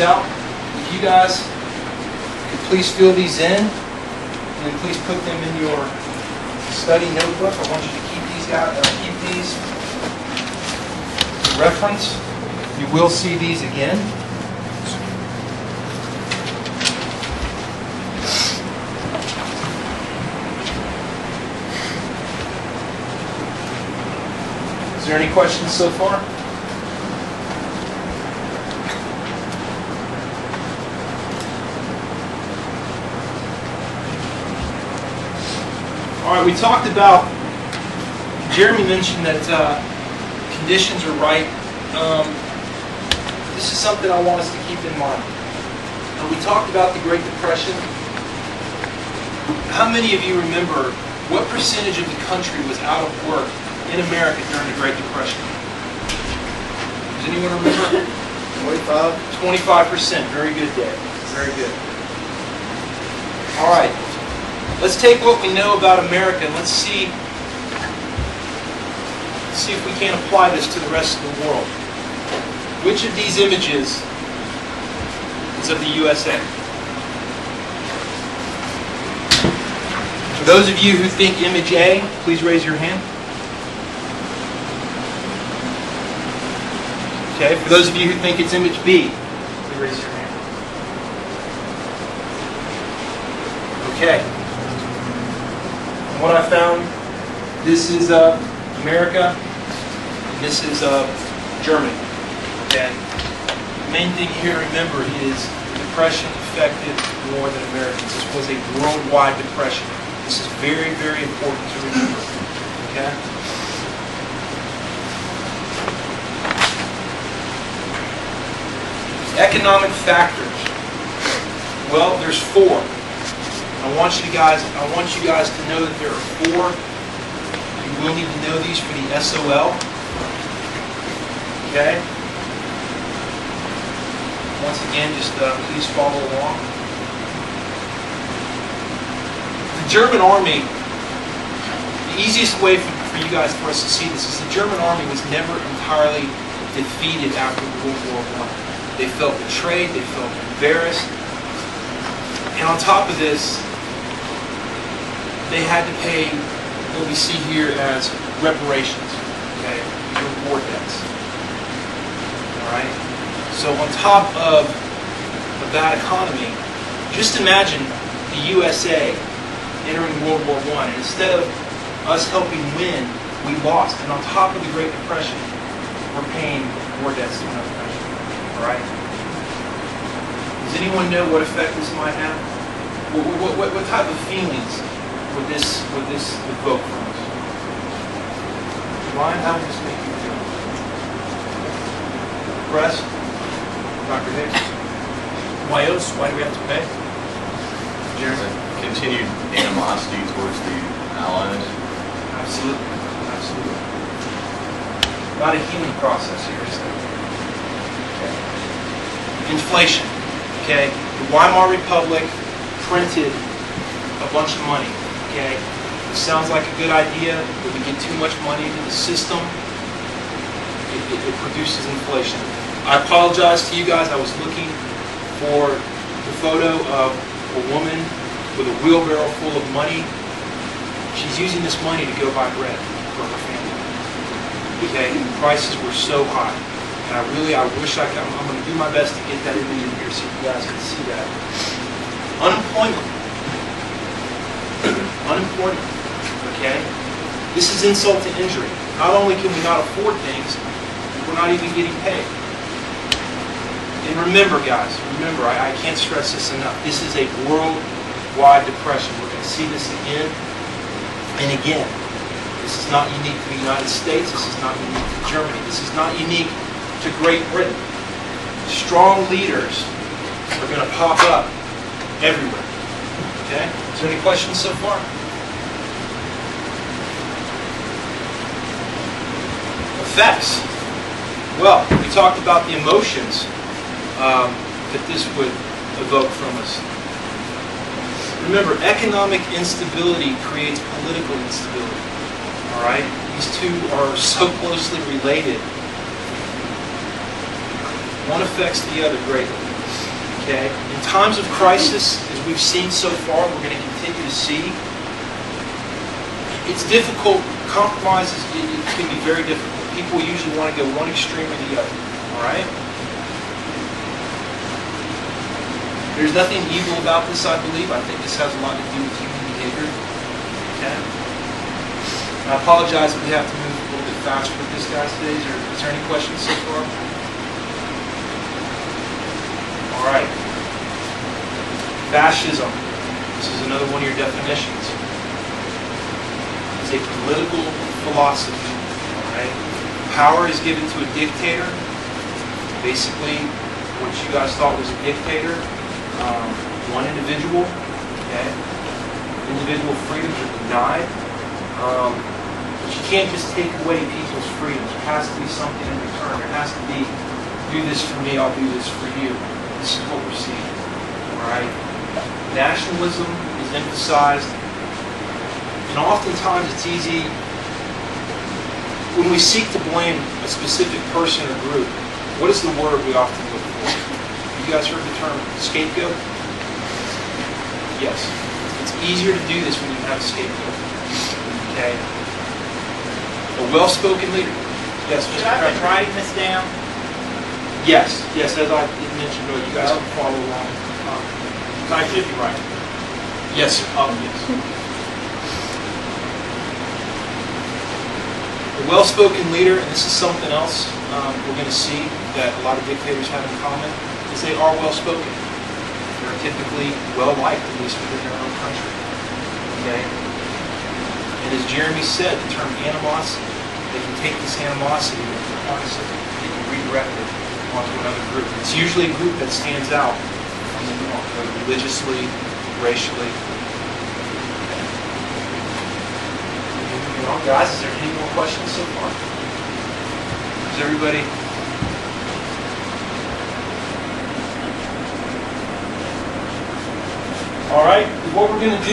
out. If you guys could please fill these in, and then please put them in your study notebook. I want you to keep these for reference. You will see these again. Is there any questions so far? All right, we talked about, Jeremy mentioned that conditions are right. This is something I want us to keep in mind. We talked about the Great Depression. How many of you remember what percentage of the country was out of work in America during the Great Depression? Does anyone remember? 25%. Very good, Dave. Very good. All right. Let's take what we know about America and let's see if we can apply this to the rest of the world. Which of these images is of the USA? For those of you who think image A, please raise your hand. Okay, for those of you who think it's image B, please raise your hand. Okay. And what I found, this is America, and this is Germany. Okay. The main thing here to remember is the Depression affected more than Americans. This was a worldwide depression. This is very, very important to remember. Okay. Economic factors. Well, there's 4. I want you guys to know that there are 4. You will need to know these for the SOL. Okay. Once again, just please follow along. The German Army. The easiest way for you guys, for us to see this, is the German Army was never entirely defeated after World War I. They felt betrayed, they felt embarrassed, and on top of this, they had to pay what we see here as reparations, okay, war debts. All right. So on top of a bad economy, just imagine the USA entering World War I, and instead of us helping win, we lost. And on top of the Great Depression, we're paying war debts to another country. All right? Does anyone know what effect this might have? What type of feelings would this evoke from us? Ryan, how would this make you feel? Depressed? Dr. Hicks? Why else? Why do we have to pay? Jeremy? Continued animosity towards the Allies. Absolutely. Absolutely. Not a healing process here, is there? Okay. Inflation. Okay. The Weimar Republic printed a bunch of money. Okay. It sounds like a good idea, but we get too much money into the system, it produces inflation. I apologize to you guys. I was looking for the photo of a woman with a wheelbarrow full of money. She's using this money to go buy bread for her family. Okay, and the prices were so high. And I wish I could. I'm going to do my best to get that image in here so you guys can see that. Unemployment. Unemployment. Okay? This is insult to injury. Not only can we not afford things, we're not even getting paid. And remember, guys, I can't stress this enough. This is a worldwide depression. We're going to see this again and again. This is not unique to the United States. This is not unique to Germany. This is not unique to Great Britain. Strong leaders are going to pop up everywhere. Okay? Is there any questions so far? Effects. Well, we talked about the emotions that this would evoke from us. Remember, economic instability creates political instability. All right? These two are so closely related. One affects the other greatly. Okay? In times of crisis, as we've seen so far, we're going to continue to see, it's difficult. Compromises, it can be very difficult. People usually want to go one extreme or the other. All right? There's nothing evil about this, I believe. I think this has a lot to do with human behavior. Okay? And I apologize if we have to move a little bit faster with this, guys, today. Is there any questions so far? All right. Fascism. This is another one of your definitions. It's a political philosophy. All right? Power is given to a dictator. Basically, what you guys thought was a dictator, one individual. Okay? Individual freedoms are denied. But you can't just take away people's freedoms. There has to be something in return. There has to be, do this for me, I'll do this for you. This is what we're seeing. All right? Nationalism is emphasized. And oftentimes it's easy, when we seek to blame a specific person or group, what is the word we often look for? You guys heard the term scapegoat? Yes. It's easier to do this when you have a scapegoat. Okay? A well-spoken leader. Yes, Should I have been writing this down? Yes, as I mentioned earlier, you guys can follow along. I should be writing. Yes, sir. Yes. A well-spoken leader, and this is something else we're going to see that a lot of dictators have in common, is they are well-spoken. They're typically well-liked, at least within their own country. Okay? And as Jeremy said, the term animosity, they can take this animosity and harness it, they can redirect it onto another group. It's usually a group that stands out from the norm, whether religiously, racially. Well, guys, is there any more questions so far? Is everybody? All right, what we're going to do